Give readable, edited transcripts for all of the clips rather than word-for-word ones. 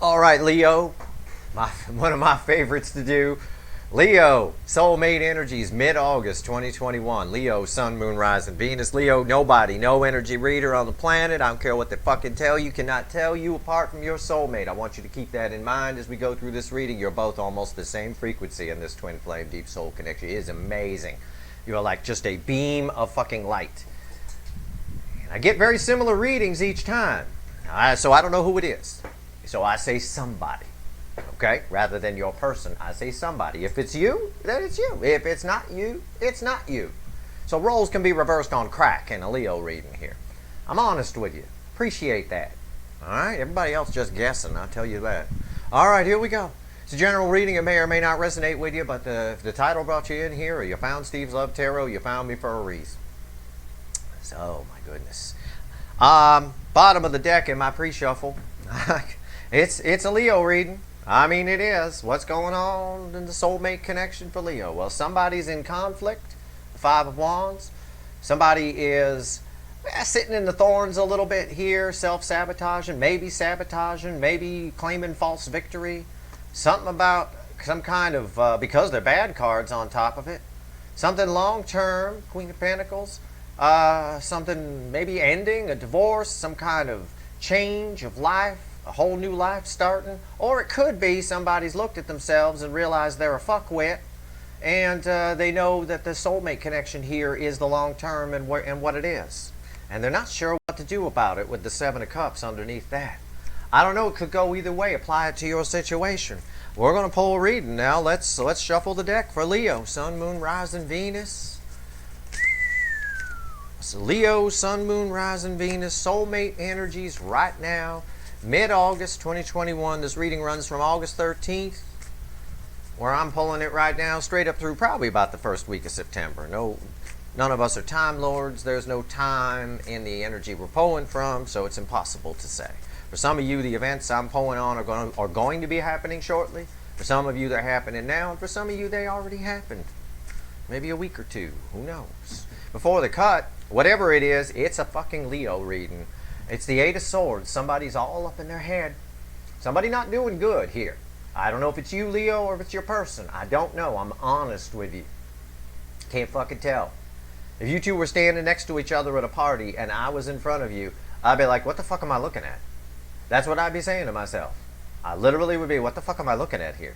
All right, Leo, one of my favorites to do. Leo, soulmate energies, mid-August 2021. Leo, sun, moon, rising, Venus. Leo, nobody, no energy reader on the planet. I don't care what they fucking tell you, cannot tell you apart from your soulmate. I want you to keep that in mind as we go through this reading. You're both almost the same frequency in this twin flame deep soul connection. It is amazing. You're like just a beam of fucking light. And I get very similar readings each time. So I don't know who it is. So I say somebody, okay? Rather than your person, I say somebody. If it's you, then it's you. If it's not you, it's not you. So roles can be reversed on crack in a Leo reading here. I'm honest with you. Appreciate that. All right? Everybody else just guessing, I'll tell you that. All right, here we go. It's a general reading. It may or may not resonate with you, but if the title brought you in here, or you found Steve's Love Tarot, you found me for a reason. So, my goodness. Bottom of the deck in my pre-shuffle. It's a Leo reading. I mean, it is. What's going on in the soulmate connection for Leo? Well, somebody's in conflict, Five of Wands. Somebody is sitting in the thorns a little bit here, self-sabotaging, maybe claiming false victory. Something about some kind of, because they're bad cards on top of it. Something long-term, Queen of Pentacles. Something maybe ending, a divorce, some kind of change of life. A whole new life starting, or it could be somebody's looked at themselves and realized they're a fuckwit, and they know that the soulmate connection here is the long term and what it is, and they're not sure what to do about it with the Seven of Cups underneath that. I don't know. It could go either way. Apply it to your situation. We're going to pull a reading now. Let's shuffle the deck for Leo, Sun, Moon, Rising, Venus. So Leo, Sun, Moon, Rising, Venus, soulmate energies right now. Mid-August 2021. This reading runs from August 13th, where I'm pulling it right now, straight up through probably about the first week of September. None of us are time lords. There's no time in the energy we're pulling from, so it's impossible to say. For some of you, the events I'm pulling on are going to be happening shortly. For some of you, they're happening now, and for some of you, they already happened. Maybe a week or two. Who knows? Before the cut, whatever it is, it's a fucking Leo reading. It's the Eight of Swords. Somebody's all up in their head. Somebody not doing good here. I don't know if it's you, Leo, or if it's your person. I don't know. I'm honest with you. Can't fucking tell. If you two were standing next to each other at a party and I was in front of you, I'd be like, what the fuck am I looking at? That's what I'd be saying to myself. I literally would be, what the fuck am I looking at here?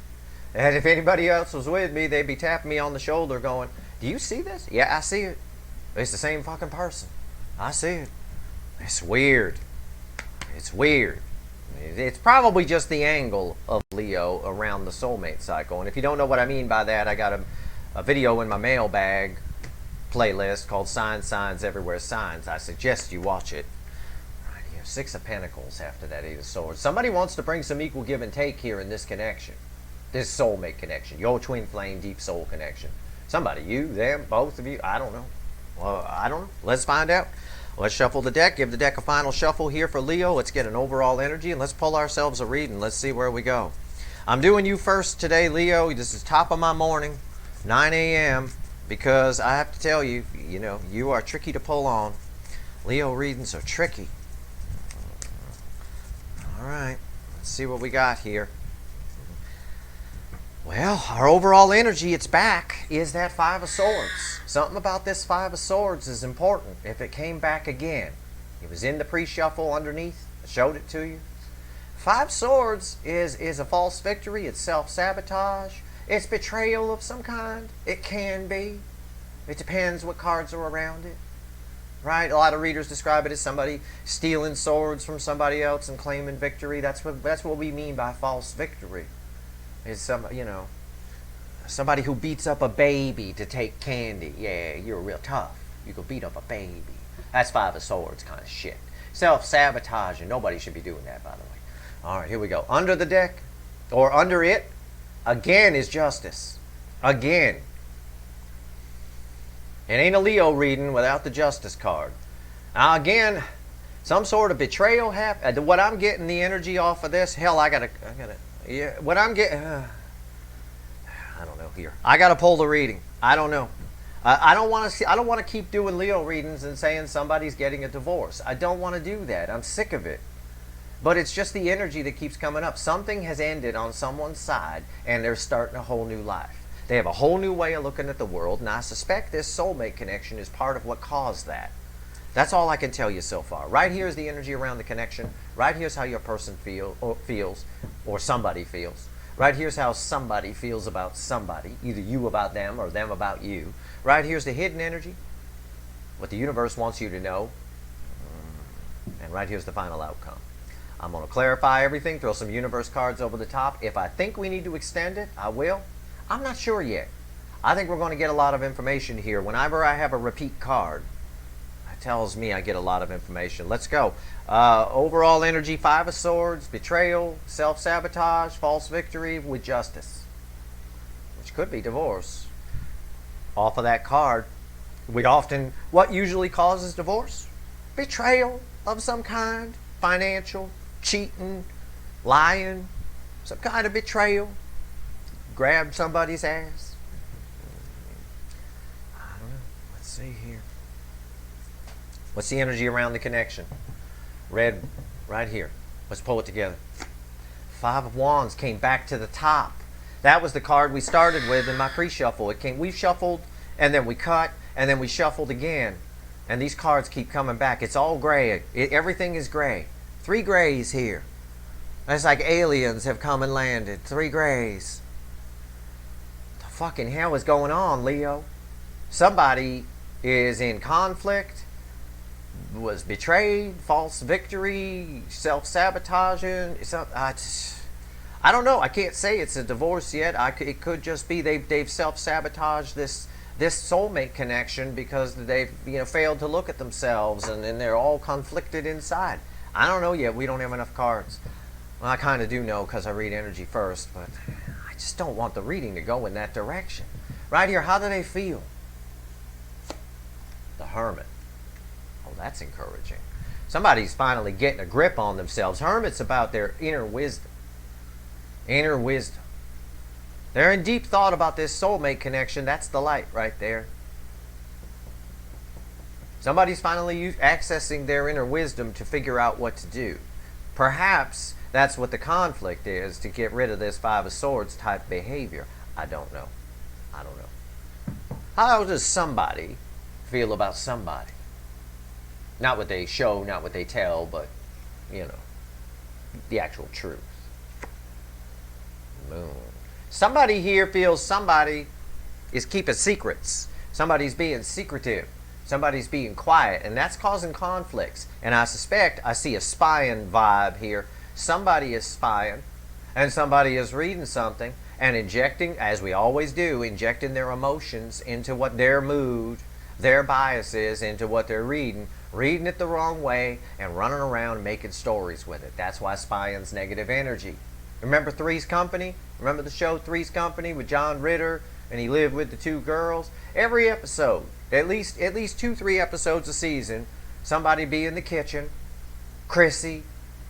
And if anybody else was with me, they'd be tapping me on the shoulder going, do you see this? Yeah, I see it. It's the same fucking person. I see it. It's weird. It's weird. It's probably just the angle of Leo around the soulmate cycle. And if you don't know what I mean by that, I got a video in my mailbag playlist called Signs, Everywhere Signs. I suggest you watch it. Right here, Six of Pentacles after that Eight of Swords. Somebody wants to bring some equal give and take here in this connection. This soulmate connection. Your twin flame deep soul connection. Somebody, you, them, both of you. I don't know. Well, I don't know. Let's find out. Let's shuffle the deck, give the deck a final shuffle here for Leo. Let's get an overall energy, and let's pull ourselves a reading. Let's see where we go. I'm doing you first today, Leo. This is top of my morning, 9 a.m., because I have to tell you, you are tricky to pull on. Leo readings are tricky. All right, let's see what we got here. Well, our overall energy, it's back, is that Five of Swords. Something about this Five of Swords is important. If it came back again, it was in the pre-shuffle underneath. I showed it to you. Five Swords is a false victory. It's self-sabotage. It's betrayal of some kind. It can be. It depends what cards are around it. Right? A lot of readers describe it as somebody stealing swords from somebody else and claiming victory. That's what we mean by false victory. Is somebody who beats up a baby to take candy. Yeah, you're real tough. You could beat up a baby. That's Five of Swords kind of shit. Self-sabotaging. Nobody should be doing that, by the way. All right, here we go. Under the deck, or under it, again is Justice. Again. It ain't a Leo reading without the Justice card. Now, again, some sort of betrayal happened. What I'm getting the energy off of this, hell, I gotta. Yeah, what I'm getting, I don't know here. I got to pull the reading. I don't know. I don't want to see. I don't want to keep doing Leo readings and saying somebody's getting a divorce. I don't want to do that. I'm sick of it. But it's just the energy that keeps coming up. Something has ended on someone's side, and they're starting a whole new life. They have a whole new way of looking at the world, and I suspect this soulmate connection is part of what caused that. That's all I can tell you so far. Right here is the energy around the connection. Right here's how your person feels, or somebody feels. Right here's how somebody feels about somebody, either you about them or them about you. Right here's the hidden energy, what the universe wants you to know. And right here's the final outcome. I'm going to clarify everything, throw some universe cards over the top. If I think we need to extend it, I will. I'm not sure yet. I think we're going to get a lot of information here. Whenever I have a repeat card, it tells me I get a lot of information. Let's go. Overall energy, 5 of Swords, betrayal, self-sabotage, false victory with justice, which could be divorce. Off of that card, what usually causes divorce? Betrayal of some kind, financial, cheating, lying, some kind of betrayal. Grab somebody's ass. I don't know. Let's see here. What's the energy around the connection? Red, right here. Let's pull it together. 5 of Wands came back to the top. That was the card we started with in my pre-shuffle. We shuffled, and then we cut, and then we shuffled again. And these cards keep coming back. It's all gray. Everything is gray. 3 grays here. It's like aliens have come and landed. 3 grays. What the fucking hell is going on, Leo? Somebody is in conflict, was betrayed, false victory, self-sabotaging. I don't know. I can't say it's a divorce yet. It could just be they've self-sabotaged this soulmate connection because they've failed to look at themselves and they're all conflicted inside. I don't know yet. We don't have enough cards. Well, I kind of do know because I read energy first, but I just don't want the reading to go in that direction. Right here, how do they feel? The Hermit. Oh, that's encouraging. Somebody's finally getting a grip on themselves. Hermit's about their inner wisdom. Inner wisdom. They're in deep thought about this soulmate connection. That's the light right there. Somebody's finally accessing their inner wisdom to figure out what to do. Perhaps that's what the conflict is, to get rid of this 5 of Swords type behavior. I don't know. I don't know. How does somebody feel about somebody? Not what they show, not what they tell, but, the actual truth. Moon. Somebody here feels somebody is keeping secrets. Somebody's being secretive. Somebody's being quiet, and that's causing conflicts. And I suspect I see a spying vibe here. Somebody is spying, and somebody is reading something and injecting, as we always do, injecting their emotions into what their mood, their bias is, into what they're reading it the wrong way, and running around making stories with it. That's why spying's negative energy. Remember Three's Company? Remember the show Three's Company with John Ritter, and he lived with the 2 girls? Every episode, at least 2-3 episodes a season, somebody be in the kitchen, Chrissy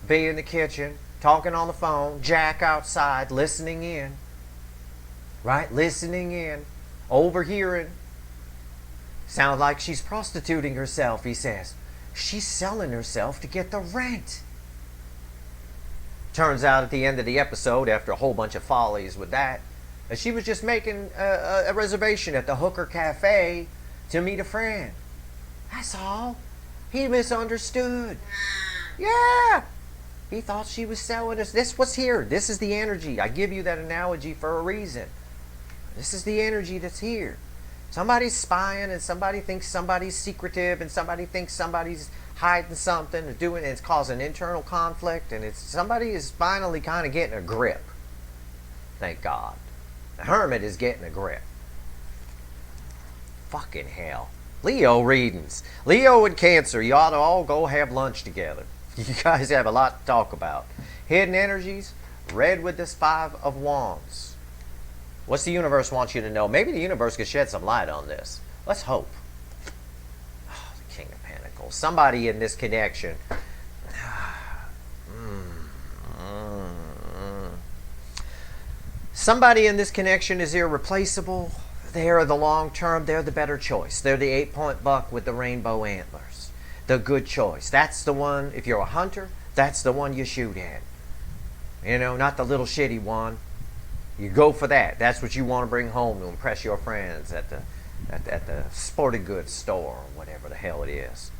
be in the kitchen, talking on the phone, Jack outside, listening in, right? Listening in, overhearing. Sounds like she's prostituting herself, he says. She's selling herself to get the rent. Turns out at the end of the episode, after a whole bunch of follies with that, she was just making a reservation at the Hooker Cafe to meet a friend. That's all. He misunderstood. Yeah. He thought she was selling us. This was here. This is the energy. I give you that analogy for a reason. This is the energy that's here. Somebody's spying, and somebody thinks somebody's secretive, and somebody thinks somebody's hiding something, or doing, and it's causing internal conflict, and somebody is finally kind of getting a grip. Thank God. The Hermit is getting a grip. Fucking hell. Leo readings. Leo and Cancer, you ought to all go have lunch together. You guys have a lot to talk about. Hidden energies, red with this 5 of Wands. What's the universe want you to know? Maybe the universe could shed some light on this. Let's hope. Oh, the King of Pentacles. Somebody in this connection. Somebody in this connection is irreplaceable. They're the long term. They're the better choice. They're the 8-point buck with the rainbow antlers. The good choice. That's the one. If you're a hunter, That's the one you shoot at. You know, not the little shitty one. You go for that. That's what you want to bring home to impress your friends at the sporting goods store or whatever the hell it is.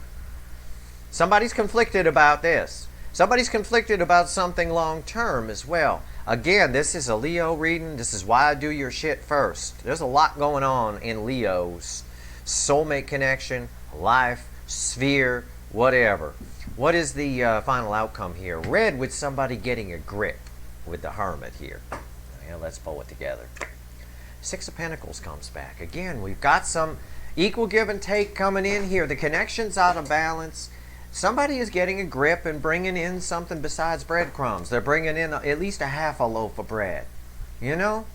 Somebody's conflicted about this. Somebody's conflicted about something long term as well. Again, this is a Leo reading. This is why I do your shit first. There's a lot going on in Leo's soulmate connection, life, sphere, whatever. What is the final outcome here? Red with somebody getting a grip with the Hermit here. Yeah, let's pull it together. Six of Pentacles comes back. Again, we've got some equal give and take coming in here. The connection's out of balance. Somebody is getting a grip and bringing in something besides breadcrumbs. They're bringing in at least a half a loaf of bread. You know?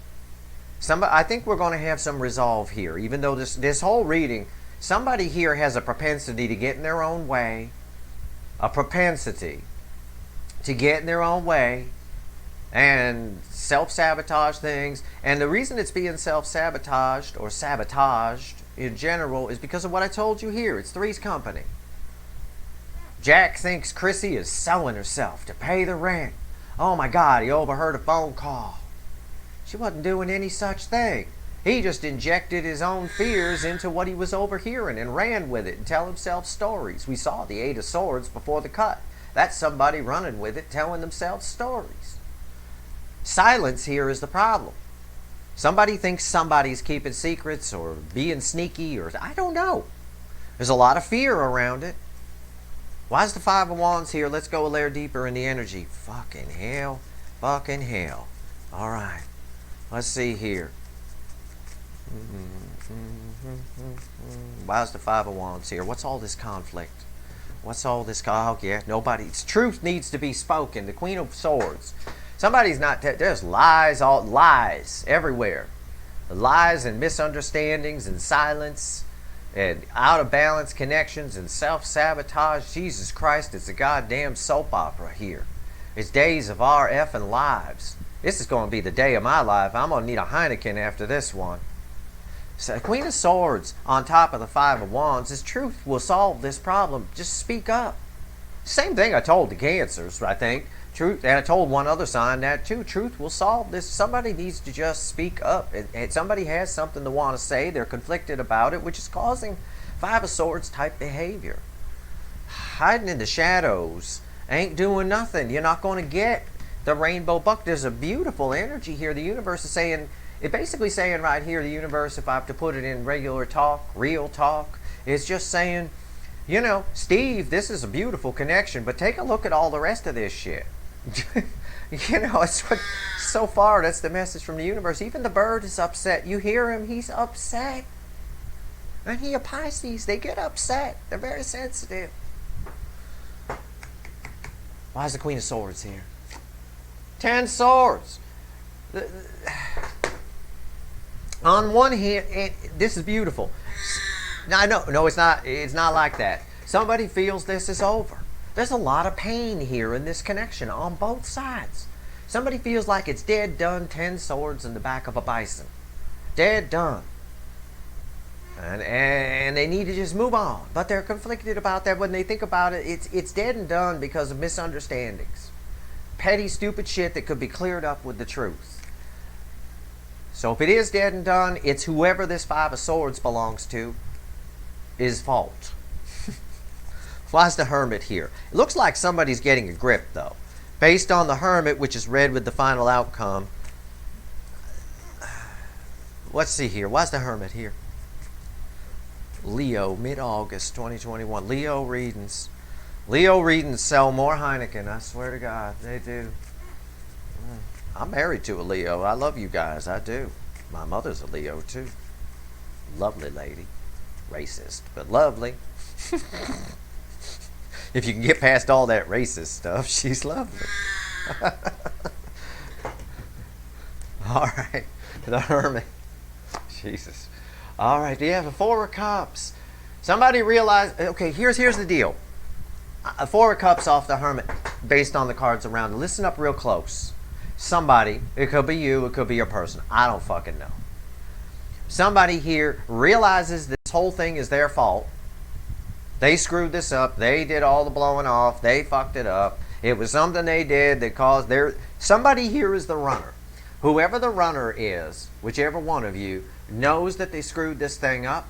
I think we're going to have some resolve here. Even though this whole reading, somebody here has a propensity to get in their own way. A propensity to get in their own way and self-sabotage things. And the reason it's being self-sabotaged or sabotaged in general is because of what I told you here. It's Three's Company. Jack thinks Chrissy is selling herself to pay the rent. Oh my God, he overheard a phone call. She wasn't doing any such thing. He just injected his own fears into what he was overhearing and ran with it and tell himself stories. We saw the Eight of Swords before the cut. That's somebody running with it, telling themselves stories. Silence here is the problem. Somebody thinks somebody's keeping secrets or being sneaky or I don't know. There's a lot of fear around it. Why is the Five of Wands here? Let's go a layer deeper in the energy. Fucking hell. Fucking hell. All right. Let's see here. Why is the Five of Wands here? What's all this conflict? What's all this? Oh, yeah. Nobody's truth needs to be spoken. The Queen of Swords. Somebody's not. There's lies, all lies everywhere. Lies and misunderstandings and silence. And out of balance connections and self-sabotage. Jesus Christ, it's a goddamn soap opera here. It's days of our effing lives. This is going to be the day of my life. I'm going to need a Heineken after this one. So Queen of Swords on top of the Five of Wands. This truth will solve this problem. Just speak up. Same thing I told the Cancers, I think. Truth, and I told one other sign that too. Truth will solve this. Somebody needs to just speak up. And somebody has something to want to say. They're conflicted about it, which is causing Five of Swords type behavior. Hiding in the shadows ain't doing nothing. You're not going to get the rainbow buck. There's a beautiful energy here. The universe is saying, it's basically saying right here, the universe, if I have to put it in regular talk, real talk, is just saying, you know, Steve, this is a beautiful connection, but take a look at all the rest of this shit. You know, it's what, so far that's the message from the universe. Even the bird is upset. You hear him, he's upset. And he a Pisces, they get upset. They're very sensitive. Why is the Queen of Swords here? 10 swords. On one hand, this is beautiful. Now, no, it's not. It's not like that. Somebody feels this is over. There's a lot of pain here in this connection on both sides. Somebody feels like it's dead done. 10 swords in the back of a bison. Dead done. And they need to just move on. But they're conflicted about that. When they think about it, it's dead and done because of misunderstandings. Petty, stupid shit that could be cleared up with the truth. So if it is dead and done, it's whoever this Five of Swords belongs to is fault. Why's the Hermit here? It looks like somebody's getting a grip, though. Based on the Hermit, which is red with the final outcome. Let's see here. Why's the Hermit here? Leo, mid-August 2021. Leo readings. Leo readings sell more Heineken. I swear to God, they do. I'm married to a Leo. I love you guys. I do. My mother's a Leo, too. Lovely lady. Racist, but lovely. If you can get past all that racist stuff, she's lovely. All right. The Hermit. Jesus. All right. Yeah, the Four of Cups. Somebody realized, okay, here's the deal. Four of Cups off the Hermit based on the cards around it. Listen up real close. Somebody, it could be you, it could be your person. I don't fucking know. Somebody here realizes this whole thing is their fault. They screwed this up. They did all the blowing off. They fucked it up. It was something they did that caused somebody here is the runner. Whoever the runner is, whichever one of you, knows that they screwed this thing up,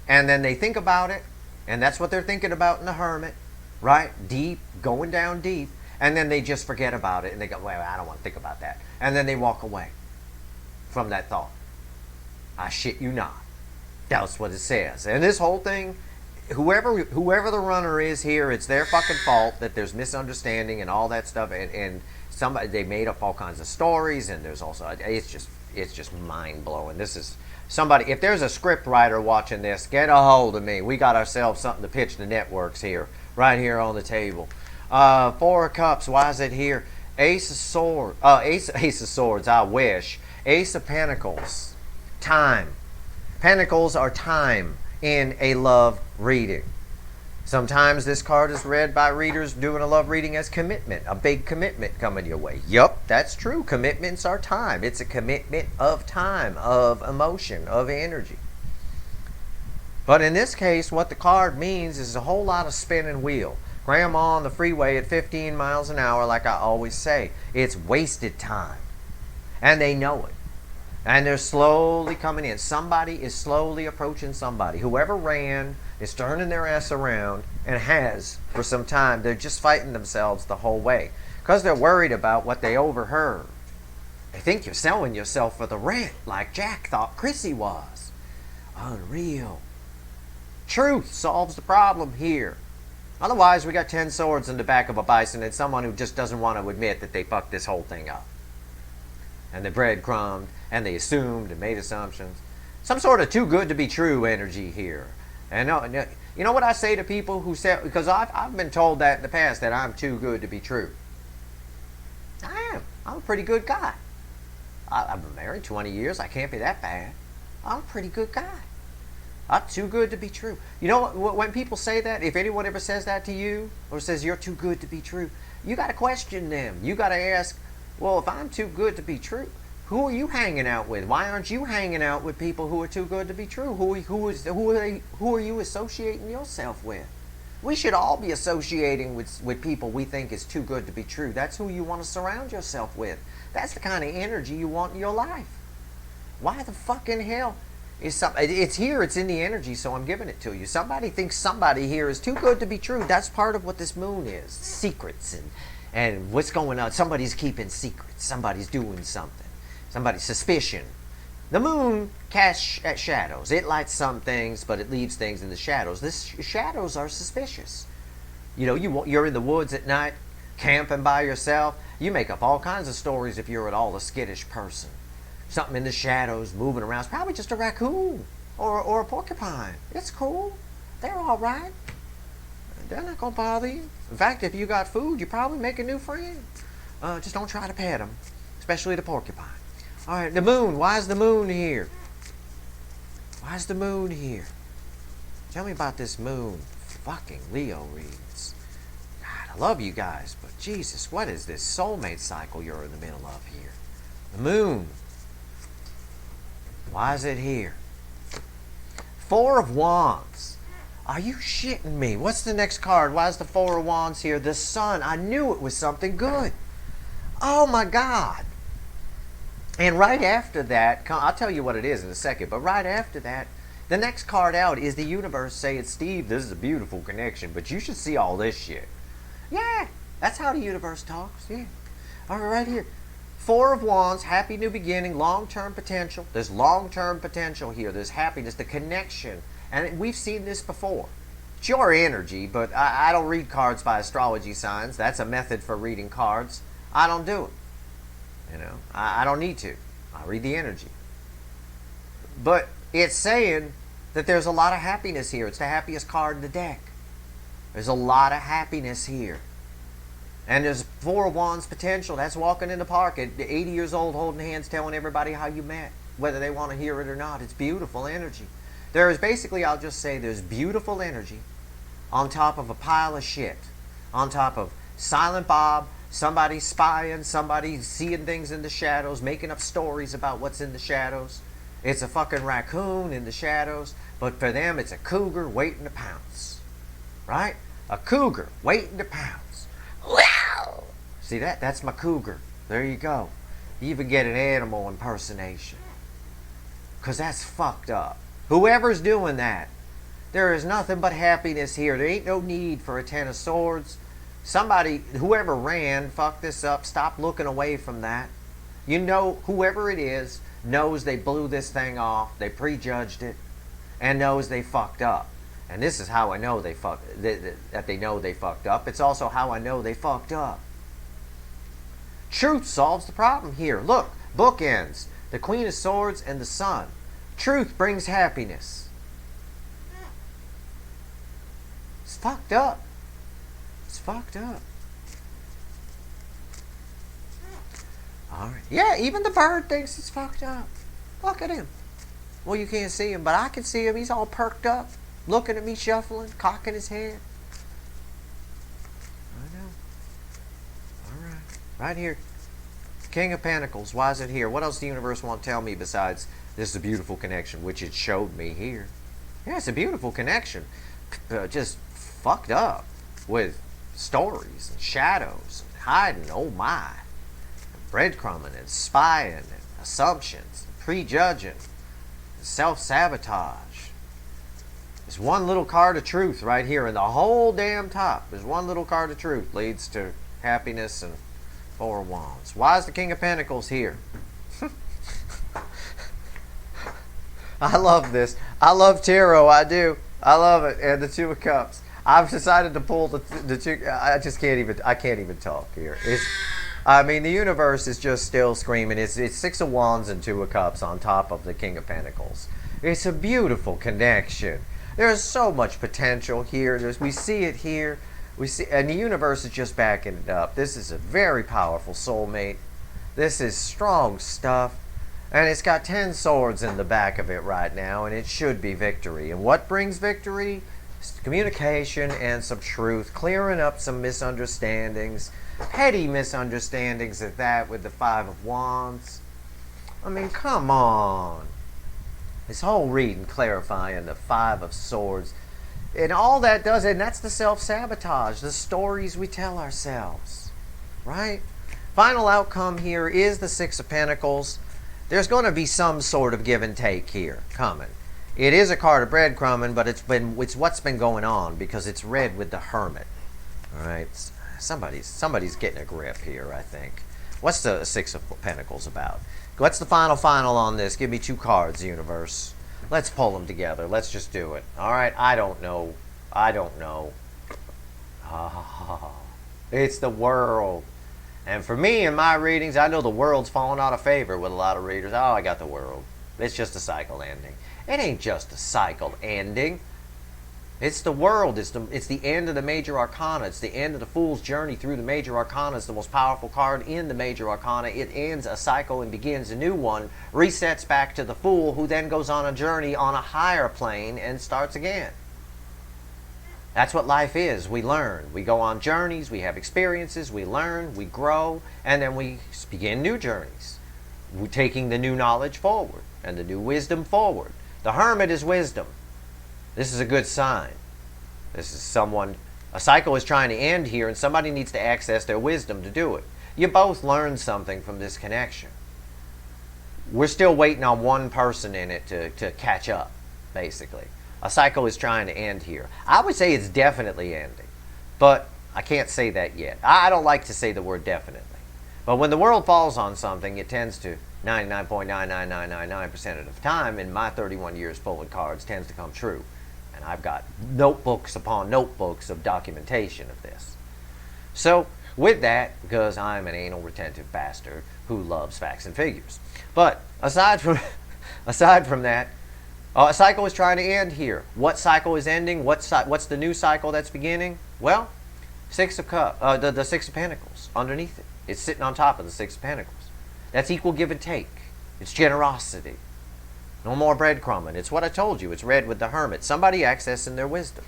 and then they think about it, and that's what they're thinking about in the hermit, right? Deep, going down deep, and then they just forget about it, and they go, well, I don't want to think about that. And then they walk away from that thought. I shit you not. That's what it says. And this whole thing, whoever the runner is here, it's their fucking fault that there's misunderstanding and all that stuff, and somebody, they made up all kinds of stories, and there's also, it's just mind-blowing. This is somebody, if there's a script writer watching this, get a hold of me. We got ourselves something to pitch the networks here, right here on the table. Four of Cups, why is it here? Ace of Swords, Ace of Swords, I wish. Ace of Pentacles, time. Pentacles are time in a love reading. Sometimes this card is read by readers doing a love reading as commitment, a big commitment coming your way. Yup, that's true. Commitments are time. It's a commitment of time, of emotion, of energy. But in this case, what the card means is a whole lot of spinning wheel. Grandma on the freeway at 15 miles an hour, like I always say. It's wasted time. And they know it. And they're slowly coming in. Somebody is slowly approaching somebody. Whoever ran is turning their ass around and has for some time. They're just fighting themselves the whole way because they're worried about what they overheard. They think you're selling yourself for the rent like Jack thought Chrissy was. Unreal. Truth solves the problem here. Otherwise, we got 10 swords in the back of a bison and someone who just doesn't want to admit that they fucked this whole thing up. And they breadcrumbed, and they assumed and made assumptions. Some sort of too good to be true energy here. And you know what I say to people who say, because I've been told that in the past, that I'm too good to be true. I am. I'm a pretty good guy. I've been married 20 years. I can't be that bad. I'm a pretty good guy. I'm too good to be true. You know, when people say that, if anyone ever says that to you, or says you're too good to be true, you got to question them. You got to ask, well, if I'm too good to be true, who are you hanging out with? Why aren't you hanging out with people who are too good to be true? Who are you associating yourself with? We should all be associating with people we think is too good to be true. That's who you want to surround yourself with. That's the kind of energy you want in your life. Why the fucking hell is it's here, it's in the energy, so I'm giving it to you. Somebody thinks somebody here is too good to be true. That's part of what this moon is. Secrets and what's going on. Somebody's keeping secrets. Somebody's doing something. Somebody's suspicion. The moon casts at shadows. It lights some things, but it leaves things in the shadows. Shadows are suspicious. You know, you're in the woods at night, camping by yourself. You make up all kinds of stories if you're at all a skittish person. Something in the shadows moving around. It's probably just a raccoon or a porcupine. It's cool. They're all right. They're not going to bother you. In fact, if you got food, you probably make a new friend. Just don't try to pet them, especially the porcupine. All right, the moon. Why is the moon here? Why is the moon here? Tell me about this moon. Fucking Leo reads. God, I love you guys, but Jesus, what is this soulmate cycle you're in the middle of here? The moon. Why is it here? Four of Wands. Are you shitting me? What's the next card? Why is the Four of Wands here? The Sun. I knew it was something good. Oh my God. And right after that, I'll tell you what it is in a second, but right after that, the next card out is the universe saying, Steve, this is a beautiful connection, but you should see all this shit. Yeah, that's how the universe talks. Yeah. All right, right here. Four of Wands, happy new beginning, long-term potential. There's long-term potential here. There's happiness, the connection. And we've seen this before. It's your energy, but I don't read cards by astrology signs. That's a method for reading cards. I don't do it. You know, I don't need to. I read the energy. But it's saying that there's a lot of happiness here. It's the happiest card in the deck. There's a lot of happiness here. And there's Four of Wands potential. That's walking in the park at 80 years old, holding hands, telling everybody how you met, whether they want to hear it or not. It's beautiful energy. There is basically, I'll just say, there's beautiful energy on top of a pile of shit. On top of Silent Bob, somebody spying, somebody seeing things in the shadows, making up stories about what's in the shadows. It's a fucking raccoon in the shadows, but for them it's a cougar waiting to pounce. Right? A cougar waiting to pounce. Wow! See that? That's my cougar. There you go. You even get an animal impersonation. Because that's fucked up. Whoever's doing that, there is nothing but happiness here. There ain't no need for a 10 of swords. Somebody, whoever ran, fucked this up. Stop looking away from that. You know, whoever it is knows they blew this thing off. They prejudged it. And knows they fucked up. And this is how I know that they know they fucked up. It's also how I know they fucked up. Truth solves the problem here. Look, bookends. The Queen of Swords and the Sun. Truth brings happiness. It's fucked up. It's fucked up. Alright. Yeah, even the bird thinks it's fucked up. Look at him. Well, you can't see him, but I can see him. He's all perked up, looking at me, shuffling, cocking his head. I know. Alright. Right here. King of Pentacles. Why is it here? What else does the universe want to tell me besides this is a beautiful connection, which it showed me here? Yeah, it's a beautiful connection. Just fucked up with stories and shadows and hiding. Oh my. And breadcrumbing and spying and assumptions and prejudging and self-sabotage. There's one little card of truth right here in the whole damn top. There's one little card of truth leads to happiness and Four of Wands. Why is the King of Pentacles here? I love this. I love tarot. I do. I love it. And the Two of Cups. I've decided to pull the two. I just can't even. I can't even talk here. I mean, the universe is just still screaming. It's Six of Wands and Two of Cups on top of the King of Pentacles. It's a beautiful connection. There's so much potential here. We see it here. We see, and the universe is just backing it up. This is a very powerful soulmate. This is strong stuff. And it's got 10 swords in the back of it right now, and it should be victory. And what brings victory? Communication and some truth, clearing up some misunderstandings, petty misunderstandings at that with the Five of Wands. I mean, come on. This whole reading clarifying the Five of Swords. And all that does, and that's the self-sabotage, the stories we tell ourselves, right? Final outcome here is the Six of Pentacles. There's going to be some sort of give and take here coming. It is a card of breadcrumbing, but it's what's been going on because it's red with the Hermit. All right, somebody's getting a grip here, I think. What's the Six of Pentacles about? What's the final on this? Give me two cards, universe. Let's pull them together. Let's just do it. All right, I don't know. It's the World. And for me, in my readings, I know the World's falling out of favor with a lot of readers. Oh, I got the World. It's just a cycle ending. It ain't just a cycle ending. It's the World. It's the end of the major arcana. It's the end of the Fool's journey through the major arcana. It's the most powerful card in the major arcana. It ends a cycle and begins a new one. Resets back to the Fool, who then goes on a journey on a higher plane and starts again. That's what life is. We learn. We go on journeys. We have experiences. We learn. We grow. And then we begin new journeys. We're taking the new knowledge forward and the new wisdom forward. The Hermit is wisdom. This is a good sign. This is someone, a cycle is trying to end here, and somebody needs to access their wisdom to do it. You both learned something from this connection. We're still waiting on one person in it to catch up, basically. A cycle is trying to end here. I would say it's definitely ending, but I can't say that yet. I don't like to say the word definitely. But when the world falls on something, it tends to 99.99999% of the time, in my 31 years pulling cards, tends to come true. And I've got notebooks upon notebooks of documentation of this. So, with that, because I'm an anal retentive bastard who loves facts and figures. But, aside from that, a cycle is trying to end here. What cycle is ending? What's the new cycle that's beginning? Well, Six of Cups, the Six of Pentacles underneath it. It's sitting on top of the Six of Pentacles. That's equal give and take. It's generosity. No more breadcrumbing. It's what I told you. It's red with the Hermit. Somebody accessing their wisdom.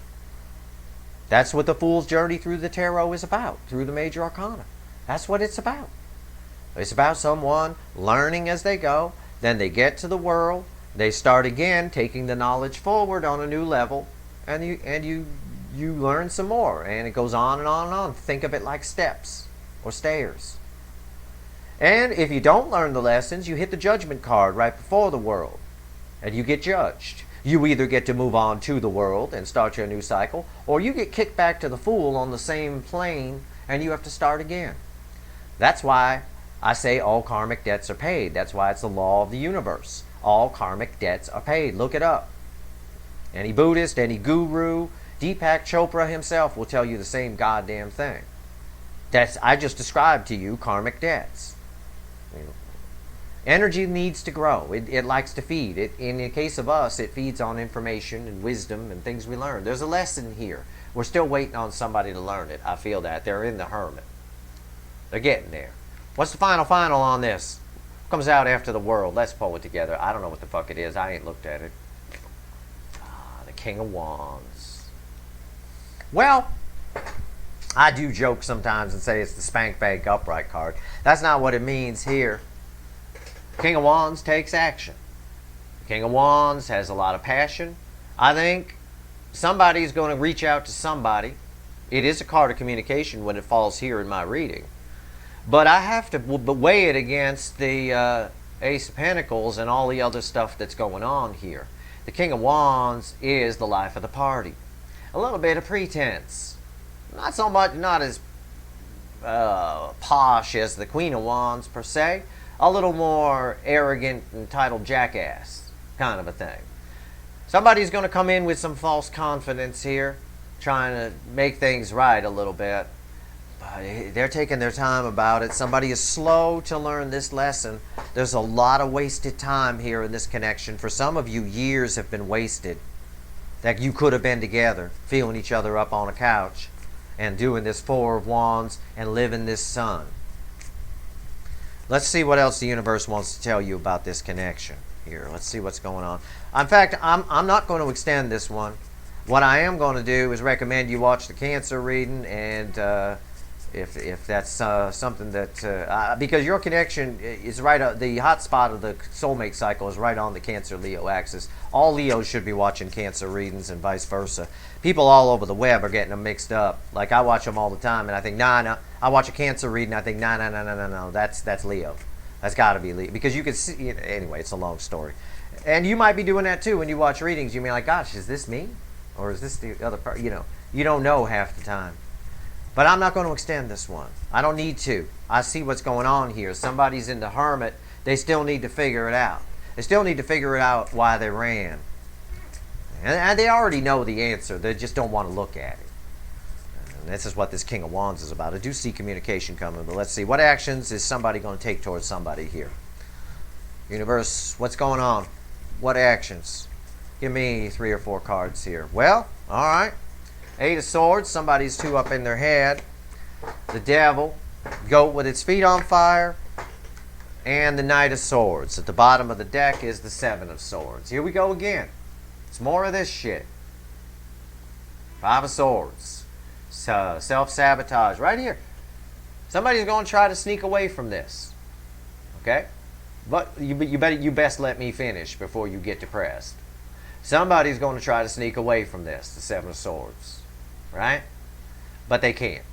That's what the Fool's journey through the tarot is about, through the major arcana. That's what it's about. It's about someone learning as they go. Then they get to the World. They start again, taking the knowledge forward on a new level. And you learn some more. And it goes on and on and on. Think of it like steps. or stairs. And if you don't learn the lessons, you hit the judgment card right before the world, and you get judged. You either get to move on to the world and start your new cycle, or you get kicked back to the fool on the same plane and you have to start again. That's why I say all karmic debts are paid. That's why it's the law of the universe. All karmic debts are paid. Look it up. Any Buddhist, any guru, Deepak Chopra himself will tell you the same goddamn thing. I just described to you karmic debts. Energy needs to grow. It likes to feed. In the case of us, it feeds on information and wisdom and things we learn. There's a lesson here. We're still waiting on somebody to learn it. I feel that. They're in the hermit. They're getting there. What's the final on this? Comes out after the world. Let's pull it together. I don't know what the fuck it is. I ain't looked at it. The King of Wands. Well, I do joke sometimes and say it's the Spank Bank Upright card. That's not what it means here. King of Wands takes action. King of Wands has a lot of passion. I think somebody's going to reach out to somebody. It is a card of communication when it falls here in my reading. But I have to weigh it against the Ace of Pentacles and all the other stuff that's going on here. The King of Wands is the life of the party. A little bit of pretense. Not so much, not as posh as the Queen of Wands per se. A little more arrogant, entitled jackass kind of a thing. Somebody's going to come in with some false confidence here, trying to make things right a little bit. But they're taking their time about it. Somebody is slow to learn this lesson. There's a lot of wasted time here in this connection. For some of you, years have been wasted that you could have been together, feeling each other up on a couch and doing this Four of Wands and living this sun. Let's see what else the universe wants to tell you about this connection here. Let's see what's going on. In fact, I'm not going to extend this one. What I am going to do is recommend you watch the Cancer reading, and if that's something that because your connection is right, the hot spot of the soulmate cycle is right on the Cancer-Leo axis. All Leos should be watching Cancer readings and vice versa. People all over the web are getting them mixed up. Like, I watch them all the time, and I think, nah. I watch a Cancer reading, I think, no, that's Leo. That's got to be Leo. Because you can see, anyway, it's a long story. And you might be doing that too when you watch readings. You may be like, gosh, is this me? Or is this the other part? You don't know half the time. But I'm not going to extend this one. I don't need to. I see what's going on here. Somebody's in the hermit. They still need to figure it out. They still need to figure out why they ran. And they already know the answer. They just don't want to look at it. And this is what this King of Wands is about. I do see communication coming, but let's see. What actions is somebody going to take towards somebody here? Universe, what's going on? What actions? Give me 3 or 4 cards here. Well, all right. 8 of Swords. Somebody's 2 up in their head. The Devil. Goat with its feet on fire. And the Knight of Swords. At the bottom of the deck is the 7 of Swords. Here we go again. It's more of this shit. 5 of Swords. Self-sabotage. Right here. Somebody's going to try to sneak away from this. Okay? But you best let me finish before you get depressed. Somebody's going to try to sneak away from this, the 7 of Swords. Right? But they can't.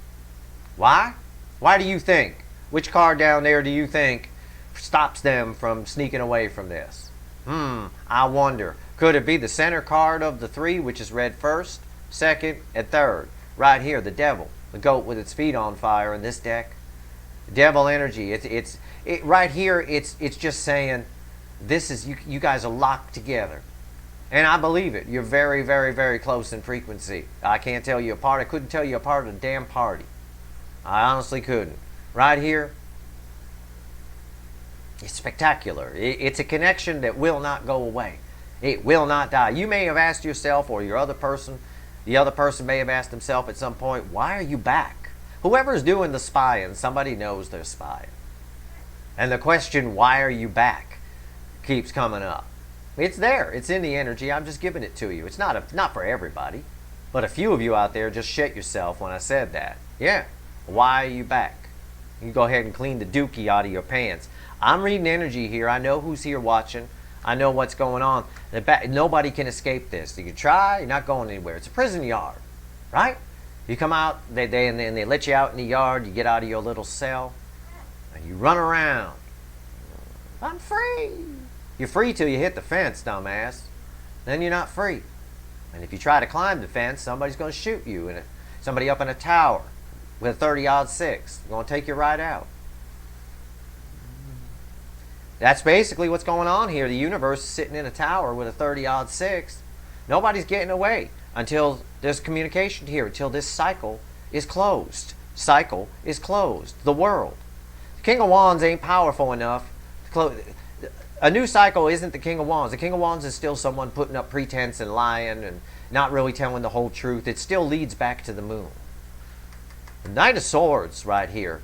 Why? Why do you think? Which card down there do you think stops them from sneaking away from this? I wonder. Could it be the center card of the 3, which is red first, second, and third? Right here, the Devil. The goat with its feet on fire in this deck. Devil energy. It's right here, it's just saying, this is, you guys are locked together. And I believe it. You're very, very, very close in frequency. I can't tell you apart. I couldn't tell you apart of the damn party. I honestly couldn't. Right here, it's spectacular. It's a connection that will not go away. It will not die. You may have asked yourself, or the other person may have asked himself at some point, why are you back? Whoever's doing the spying, somebody knows they're spying. And the question, why are you back, keeps coming up. It's there. It's in the energy. I'm just giving it to you. It's not for everybody. But a few of you out there just shit yourself when I said that. Yeah. Why are you back? You go ahead and clean the dookie out of your pants. I'm reading energy here. I know who's here watching. I know what's going on. Nobody can escape this. You can try. You're not going anywhere. It's a prison yard. Right? You come out, and they let you out in the yard. You get out of your little cell, and you run around. I'm free. You're free till you hit the fence, dumbass. Then you're not free. And if you try to climb the fence, somebody's going to shoot you. And somebody up in a tower with a 30-06 going to take you right out. That's basically what's going on here. The universe is sitting in a tower with a 30-06. Nobody's getting away until there's communication here, until this cycle is closed. Cycle is closed. The world. The King of Wands ain't powerful enough to close. A new cycle isn't the King of Wands. The King of Wands is still someone putting up pretense and lying and not really telling the whole truth. It still leads back to the moon. The Knight of Swords right here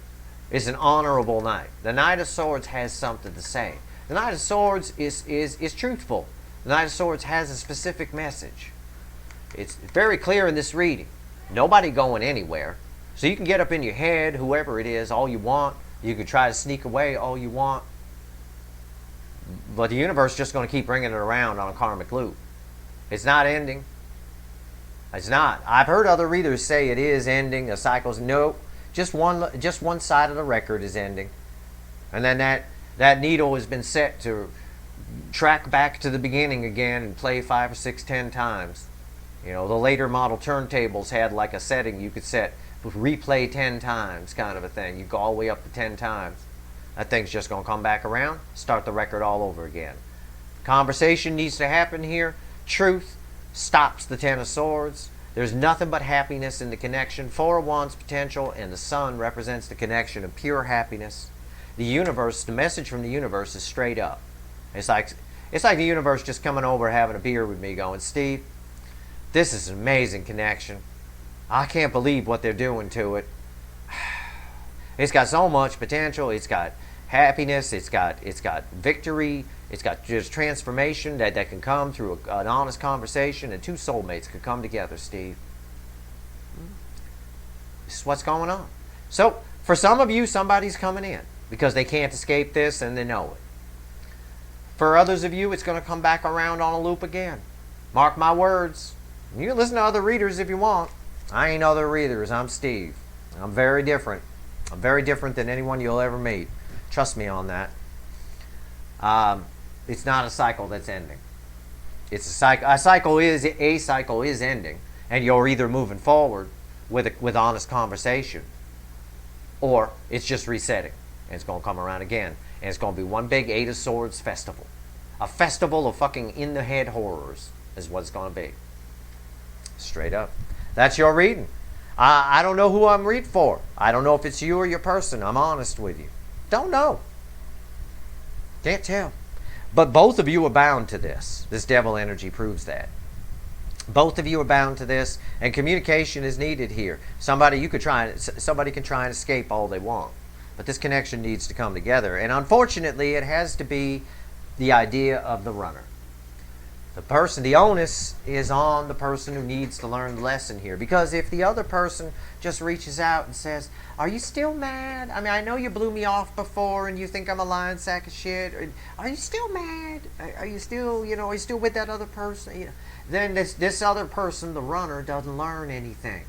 is an honorable knight. The Knight of Swords has something to say. The Knight of Swords is truthful. The Knight of Swords has a specific message. It's very clear in this reading. Nobody going anywhere. So you can get up in your head, whoever it is, all you want. You can try to sneak away all you want. But the universe is just going to keep bringing it around on a karmic loop. It's not ending. It's not. I've heard other readers say it is ending. The cycle's no. Just one side of the record is ending. And then that needle has been set to track back to the beginning again and play 5 or 6, 10 times. You know, the later model turntables had like a setting you could set, replay 10 times kind of a thing. You go all the way up to 10 times. That thing's just going to come back around, start the record all over again. Conversation needs to happen here. Truth stops the Ten of Swords. There's nothing but happiness in the connection. Four of Wands potential, and the Sun represents the connection of pure happiness. The universe, the message from the universe is straight up. It's like the universe just coming over having a beer with me going, Steve, this is an amazing connection. I can't believe what they're doing to it. It's got so much potential. It's got happiness. It's got victory. It's got just transformation that can come through an honest conversation, and two soulmates could come together, Steve. This is what's going on. So for some of you, somebody's coming in because they can't escape this and they know it. For others of you, it's going to come back around on a loop again. Mark my words. You can listen to other readers if you want. I ain't other readers. I'm Steve. I'm very different. I'm very different than anyone you'll ever meet. Trust me on that. It's not a cycle that's ending. It's a cycle. A cycle is ending, and you're either moving forward with honest conversation, or it's just resetting, and it's going to come around again, and it's going to be one big Eight of Swords festival, a festival of fucking in the head horrors is what it's going to be. Straight up. That's your reading. I don't know who I'm reading for. I don't know if it's you or your person. I'm honest with you. Don't know. Can't tell. But both of you are bound to this. This devil energy proves that. Both of you are bound to this, and communication is needed here. Somebody can try and escape all they want, but this connection needs to come together. And unfortunately, it has to be the idea of the runner. The onus is on the person who needs to learn the lesson here. Because if the other person just reaches out and says, are you still mad? I mean, I know you blew me off before and you think I'm a lying sack of shit. Are you still mad? Are you still with that other person? Then this other person, the runner, doesn't learn anything.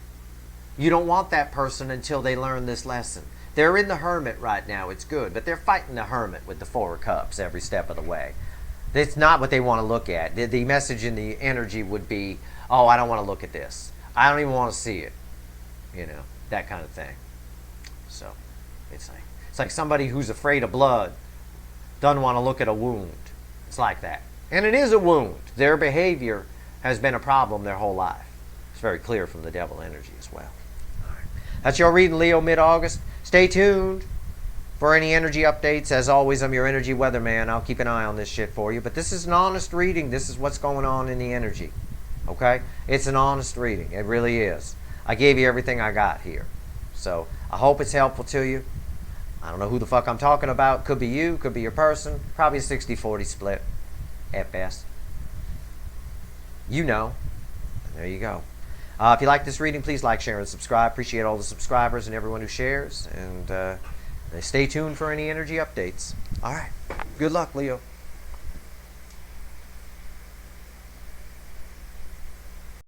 You don't want that person until they learn this lesson. They're in the Hermit right now. It's good. But they're fighting the Hermit with the Four of Cups every step of the way. It's not what they want to look at. The message in the energy would be, oh, I don't want to look at this. I don't even want to see it. That kind of thing. So it's like somebody who's afraid of blood doesn't want to look at a wound. It's like that. And it is a wound. Their behavior has been a problem their whole life. It's very clear from the devil energy as well. All right. That's your reading, Leo, mid-August. Stay tuned for any energy updates. As always, I'm your energy weatherman. I'll keep an eye on this shit for you. But this is an honest reading. This is what's going on in the energy. Okay? It's an honest reading. It really is. I gave you everything I got here. So I hope it's helpful to you. I don't know who the fuck I'm talking about. Could be you. Could be your person. Probably a 60-40 split at best. You know. There you go. If you like this reading, please like, share, and subscribe. Appreciate all the subscribers and everyone who shares. And stay tuned for any energy updates. All right. Good luck, Leo.